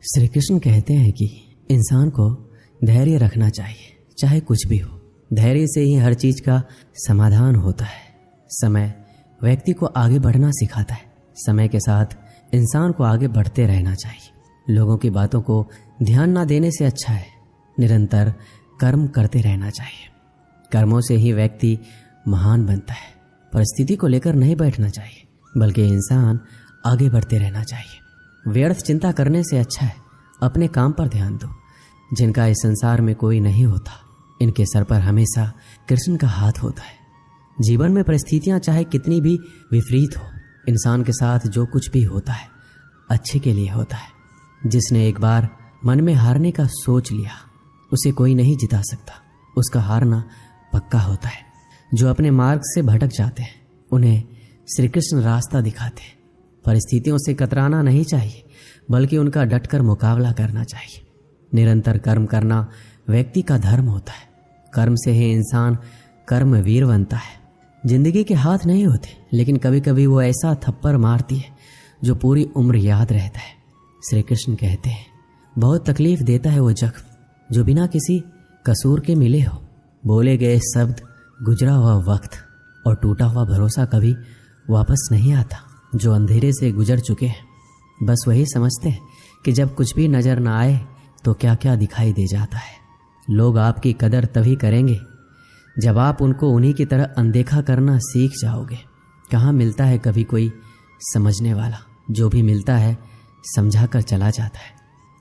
श्री कृष्ण कहते हैं कि इंसान को धैर्य रखना चाहिए, चाहे कुछ भी हो। धैर्य से ही हर चीज का समाधान होता है। समय व्यक्ति को आगे बढ़ना सिखाता है। समय के साथ इंसान को आगे बढ़ते रहना चाहिए। लोगों की बातों को ध्यान ना देने से अच्छा है निरंतर कर्म करते रहना चाहिए। कर्मों से ही व्यक्ति महान बनता है। परिस्थिति को लेकर नहीं बैठना चाहिए, बल्कि इंसान आगे बढ़ते रहना चाहिए। व्यर्थ चिंता करने से अच्छा है अपने काम पर ध्यान दो। जिनका इस संसार में कोई नहीं होता, इनके सर पर हमेशा कृष्ण का हाथ होता है। जीवन में परिस्थितियां चाहे कितनी भी विपरीत हो, इंसान के साथ जो कुछ भी होता है अच्छे के लिए होता है। जिसने एक बार मन में हारने का सोच लिया, उसे कोई नहीं जिता सकता। उसका हारना पक्का होता है। जो अपने मार्ग से भटक जाते हैं, उन्हें श्री कृष्ण रास्ता दिखाते हैं। परिस्थितियों से कतराना नहीं चाहिए, बल्कि उनका डटकर मुकाबला करना चाहिए। निरंतर कर्म करना व्यक्ति का धर्म होता है। कर्म से ही इंसान कर्मवीर बनता है। जिंदगी के हाथ नहीं होते, लेकिन कभी कभी वो ऐसा थप्पड़ मारती है जो पूरी उम्र याद रहता है। श्री कृष्ण कहते हैं, बहुत तकलीफ देता है वो जख्म जो बिना किसी कसूर के मिले हो। बोले गए शब्द, गुजरा हुआ वक्त और टूटा हुआ भरोसा कभी वापस नहीं आता। जो अंधेरे से गुजर चुके हैं बस वही समझते हैं कि जब कुछ भी नजर ना आए तो क्या क्या दिखाई दे जाता है। लोग आपकी कदर तभी करेंगे जब आप उनको उन्हीं की तरह अनदेखा करना सीख जाओगे। कहाँ मिलता है कभी कोई समझने वाला, जो भी मिलता है समझा कर चला जाता है।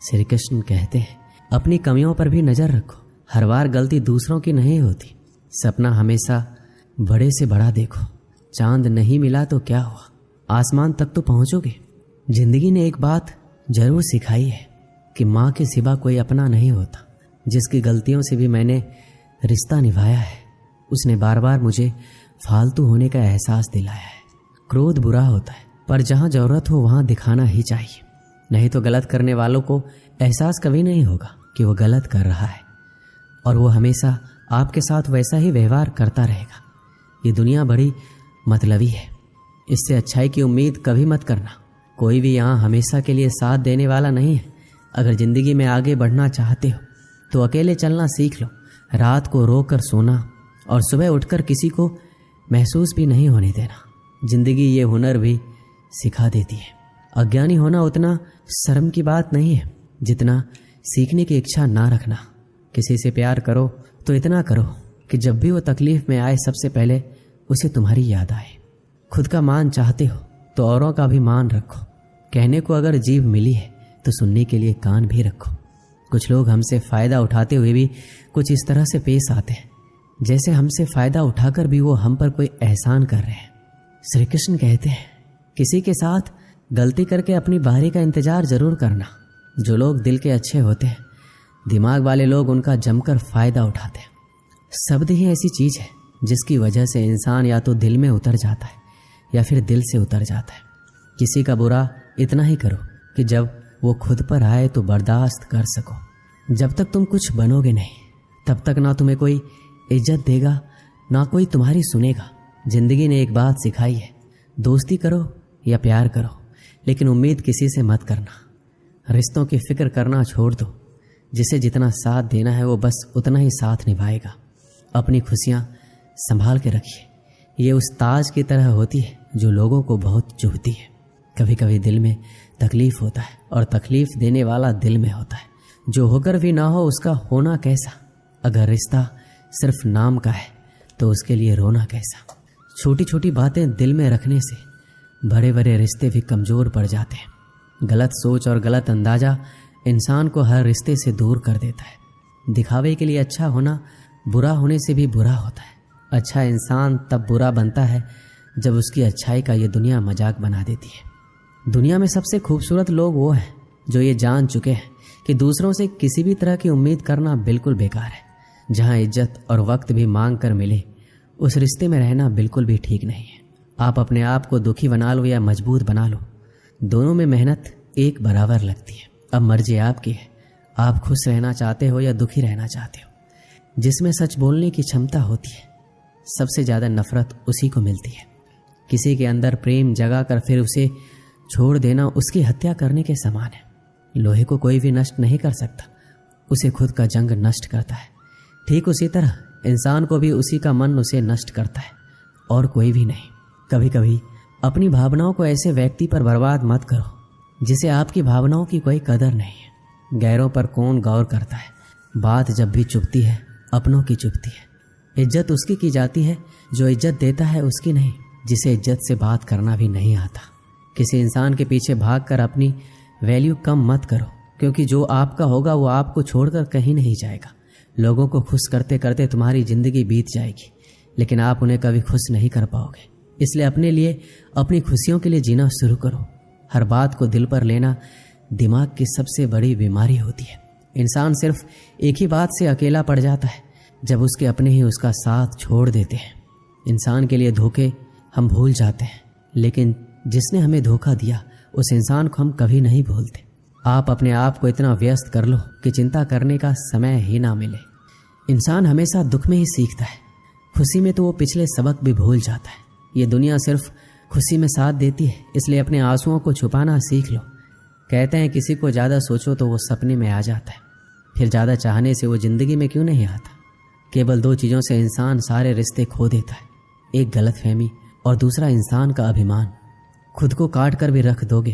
श्री कृष्ण कहते हैं, अपनी कमियों पर भी नजर रखो। हर बार गलती दूसरों की नहीं होती। सपना हमेशा बड़े से बड़ा देखो। चांद नहीं मिला तो क्या हुआ, आसमान तक तो पहुंचोगे। जिंदगी ने एक बात जरूर सिखाई है कि माँ के सिवा कोई अपना नहीं होता। जिसकी गलतियों से भी मैंने रिश्ता निभाया है, उसने बार बार मुझे फालतू होने का एहसास दिलाया है। क्रोध बुरा होता है, पर जहाँ जरूरत हो वहाँ दिखाना ही चाहिए, नहीं तो गलत करने वालों को एहसास कभी नहीं होगा कि वो गलत कर रहा है, और वो हमेशा आपके साथ वैसा ही व्यवहार करता रहेगा। ये दुनिया बड़ी मतलबी है, इससे अच्छाई की उम्मीद कभी मत करना। कोई भी यहाँ हमेशा के लिए साथ देने वाला नहीं है। अगर जिंदगी में आगे बढ़ना चाहते हो तो अकेले चलना सीख लो। रात को रो कर सोना और सुबह उठकर किसी को महसूस भी नहीं होने देना। जिंदगी ये हुनर भी सिखा देती है। अज्ञानी होना उतना शर्म की बात नहीं है जितना सीखने की इच्छा ना रखना। किसी से प्यार करो तो इतना करो कि जब भी वो तकलीफ में आए सबसे पहले उसे तुम्हारी याद आए। खुद का मान चाहते हो तो औरों का भी मान रखो। कहने को अगर जीभ मिली है तो सुनने के लिए कान भी रखो। कुछ लोग हमसे फ़ायदा उठाते हुए भी कुछ इस तरह से पेश आते हैं जैसे हमसे फ़ायदा उठाकर भी वो हम पर कोई एहसान कर रहे हैं। श्री कृष्ण कहते हैं, किसी के साथ गलती करके अपनी बारी का इंतजार जरूर करना। जो लोग दिल के अच्छे होते हैं, दिमाग वाले लोग उनका जमकर फ़ायदा उठाते हैं। शब्द ही ऐसी चीज़ है जिसकी वजह से इंसान या तो दिल में उतर जाता है या फिर दिल से उतर जाता है। किसी का बुरा इतना ही करो कि जब वो खुद पर आए तो बर्दाश्त कर सको। जब तक तुम कुछ बनोगे नहीं, तब तक ना तुम्हें कोई इज्जत देगा, ना कोई तुम्हारी सुनेगा। जिंदगी ने एक बात सिखाई है, दोस्ती करो या प्यार करो, लेकिन उम्मीद किसी से मत करना। रिश्तों की फिक्र करना छोड़ दो। जिसे जितना साथ देना है वो बस उतना ही साथ निभाएगा। अपनी खुशियाँ संभाल के रखिए। ये उस ताज की तरह होती है जो लोगों को बहुत चुभती है। कभी कभी दिल में तकलीफ होता है और तकलीफ देने वाला दिल में होता है। जो होकर भी ना हो उसका होना कैसा। अगर रिश्ता सिर्फ नाम का है तो उसके लिए रोना कैसा। छोटी छोटी बातें दिल में रखने से बड़े बड़े रिश्ते भी कमज़ोर पड़ जाते हैं। गलत सोच और गलत अंदाज़ा इंसान को हर रिश्ते से दूर कर देता है। दिखावे के लिए अच्छा होना बुरा होने से भी बुरा होता है। अच्छा इंसान तब बुरा बनता है जब उसकी अच्छाई का ये दुनिया मजाक बना देती है। दुनिया में सबसे खूबसूरत लोग वो हैं जो ये जान चुके हैं कि दूसरों से किसी भी तरह की उम्मीद करना बिल्कुल बेकार है। जहाँ इज्जत और वक्त भी मांग कर मिले, उस रिश्ते में रहना बिल्कुल भी ठीक नहीं है। आप अपने आप को दुखी बना लो या मजबूत बना लो, दोनों में मेहनत एक बराबर लगती है। अब मर्जी आपकी है, आप खुश रहना चाहते हो या दुखी रहना चाहते हो। जिसमें सच बोलने की क्षमता होती है, सबसे ज़्यादा नफरत उसी को मिलती है। किसी के अंदर प्रेम जगा कर फिर उसे छोड़ देना उसकी हत्या करने के समान है। लोहे को कोई भी नष्ट नहीं कर सकता, उसे खुद का जंग नष्ट करता है। ठीक उसी तरह इंसान को भी उसी का मन उसे नष्ट करता है, और कोई भी नहीं। कभी कभी अपनी भावनाओं को ऐसे व्यक्ति पर बर्बाद मत करो जिसे आपकी भावनाओं की कोई कदर नहीं है। गैरों पर कौन गौर करता है, बात जब भी चुभती है अपनों की चुभती है। इज्जत उसकी की जाती है जो इज्जत देता है, उसकी नहीं जिसे इज्जत से बात करना भी नहीं आता। किसी इंसान के पीछे भागकर अपनी वैल्यू कम मत करो, क्योंकि जो आपका होगा वो आपको छोड़कर कहीं नहीं जाएगा। लोगों को खुश करते करते तुम्हारी जिंदगी बीत जाएगी, लेकिन आप उन्हें कभी खुश नहीं कर पाओगे। इसलिए अपने लिए, अपनी खुशियों के लिए जीना शुरू करो। हर बात को दिल पर लेना दिमाग की सबसे बड़ी बीमारी होती है। इंसान सिर्फ एक ही बात से अकेला पड़ जाता है, जब उसके अपने ही उसका साथ छोड़ देते हैं। इंसान के लिए धोखे हम भूल जाते हैं, लेकिन जिसने हमें धोखा दिया उस इंसान को हम कभी नहीं भूलते। आप अपने आप को इतना व्यस्त कर लो कि चिंता करने का समय ही ना मिले। इंसान हमेशा दुख में ही सीखता है, खुशी में तो वो पिछले सबक भी भूल जाता है। ये दुनिया सिर्फ खुशी में साथ देती है, इसलिए अपने आंसुओं को छुपाना सीख लो। कहते हैं किसी को ज़्यादा सोचो तो वो सपने में आ जाता है, फिर ज़्यादा चाहने से वो ज़िंदगी में क्यों नहीं आता। केवल दो चीज़ों से इंसान सारे रिश्ते खो देता है, एक गलतफहमी और दूसरा इंसान का अभिमान। खुद को काट कर भी रख दोगे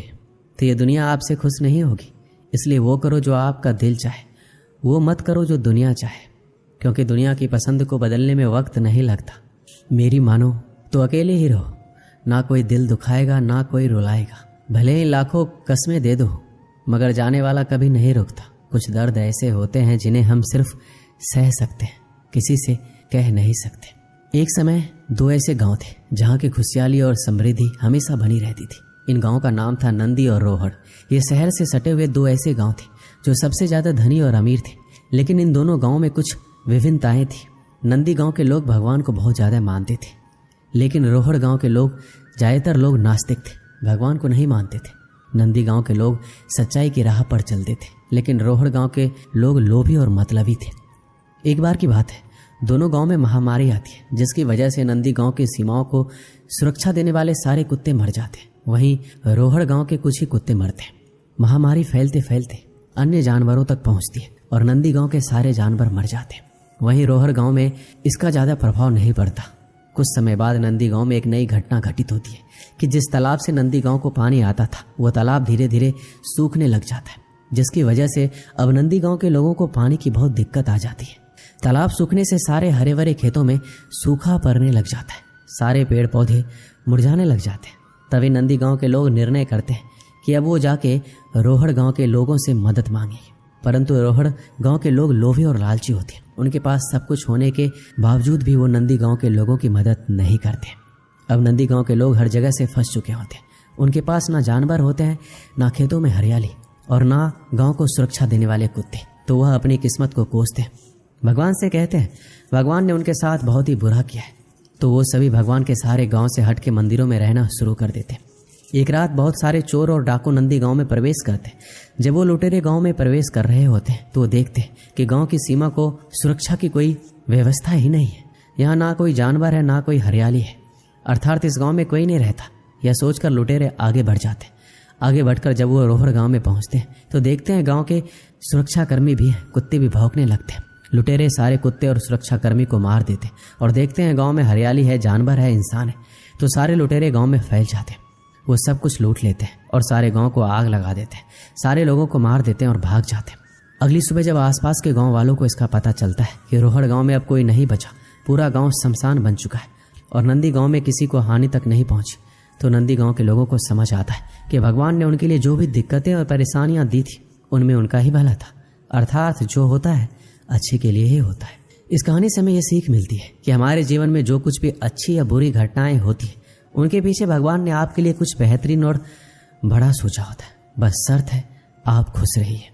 तो ये दुनिया आपसे खुश नहीं होगी। इसलिए वो करो जो आपका दिल चाहे, वो मत करो जो दुनिया चाहे, क्योंकि दुनिया की पसंद को बदलने में वक्त नहीं लगता। मेरी मानो तो अकेले ही रहो, ना कोई दिल दुखाएगा ना कोई रुलाएगा। भले ही लाखों कस्में दे दो, मगर जाने वाला कभी नहीं रुकता। कुछ दर्द ऐसे होते हैं जिन्हें हम सिर्फ सह सकते हैं, किसी से कह नहीं सकते। एक समय दो ऐसे गांव थे जहां की खुशहाली और समृद्धि हमेशा बनी रहती थी। इन गांवों का नाम था नंदी और रोहड़। ये शहर से सटे हुए दो ऐसे गांव थे जो सबसे ज्यादा धनी और अमीर थे, लेकिन इन दोनों गांवों में कुछ विभिन्नताएं थी। नंदी गांव के लोग भगवान को बहुत ज्यादा मानते थे, लेकिन रोहड़ गांव के लोग ज्यादातर लोग नास्तिक थे, भगवान को नहीं मानते थे। नंदी गांव के लोग सच्चाई की राह पर चलते थे, लेकिन रोहड़ गांव के लोग लोभी और मतलबी थे। एक बार की बात है, दोनों गांव में महामारी आती है, जिसकी वजह से नंदी गांव की सीमाओं को सुरक्षा देने वाले सारे कुत्ते मर जाते, वहीं रोहड़ गांव के कुछ ही कुत्ते मरते। महामारी फैलते फैलते अन्य जानवरों तक पहुंचती है और नंदी गांव के सारे जानवर मर जाते। वहीं रोहड़ गांव में इसका ज्यादा प्रभाव नहीं पड़ता। कुछ समय बाद नंदी गांव में एक नई घटना घटित होती है कि जिस तालाब से नंदी गांव को पानी आता था, वह तालाब धीरे धीरे सूखने लग जाता है, जिसकी वजह से अब नंदी गांव के लोगों को पानी की बहुत दिक्कत आ जाती है। तालाब सूखने से सारे हरे भरे खेतों में सूखा पड़ने लग जाता है, सारे पेड़ पौधे मुरझाने लग जाते हैं। तभी नंदी गांव के लोग निर्णय करते हैं कि अब वो जाके रोहड़ गांव के लोगों से मदद मांगेंगे। परंतु रोहड़ गांव के लोग लोभी और लालची होते हैं, उनके पास सब कुछ होने के बावजूद भी वो नंदी गांव के लोगों की मदद नहीं करते। अब नंदी गांव के लोग हर जगह से फंस चुके होते हैं, उनके पास ना जानवर होते हैं, ना खेतों में हरियाली और ना गांव को सुरक्षा देने वाले कुत्ते। तो वह अपनी किस्मत को कोसते हैं, भगवान से कहते हैं भगवान ने उनके साथ बहुत ही बुरा किया है। तो वो सभी भगवान के सारे गांव से हट के मंदिरों में रहना शुरू कर देते। एक रात बहुत सारे चोर और डाकू नंदी गांव में प्रवेश करते। जब वो लुटेरे गांव में प्रवेश कर रहे होते तो वो देखते कि गांव की सीमा को सुरक्षा की कोई व्यवस्था ही नहीं है। यहाँ ना कोई जानवर है ना कोई हरियाली है, अर्थात इस गांव में कोई नहीं रहता। यह सोचकर लुटेरे आगे बढ़ जाते। आगे बढ़कर जब वो रोहड़ गांव में पहुंचते हैं तो देखते हैं गांव के सुरक्षाकर्मी भी हैं, कुत्ते भी भौंकने लगते हैं। लुटेरे सारे कुत्ते और सुरक्षाकर्मी को मार देते और देखते हैं गांव में हरियाली है, जानवर है, इंसान है। तो सारे लुटेरे गांव में फैल जाते, वो सब कुछ लूट लेते हैं और सारे गांव को आग लगा देते हैं, सारे लोगों को मार देते हैं और भाग जाते हैं। अगली सुबह जब आसपास के गांव वालों को इसका पता चलता है कि रोहड़ गांव में अब कोई नहीं बचा, पूरा गांव शमशान बन चुका है और नंदी गांव में किसी को हानि तक नहीं पहुंची, तो नंदी गांव के लोगों को समझ आता है कि भगवान ने उनके लिए जो भी दिक्कतें और परेशानियां दी थी उनमें उनका ही भला था, अर्थात जो होता है अच्छे के लिए ही होता है। इस कहानी से हमें यह सीख मिलती है कि हमारे जीवन में जो कुछ भी अच्छी या बुरी घटनाएं होती है उनके पीछे भगवान ने आपके लिए कुछ बेहतरीन और बड़ा सोचा होता है। बस शर्त है आप खुश रहिए।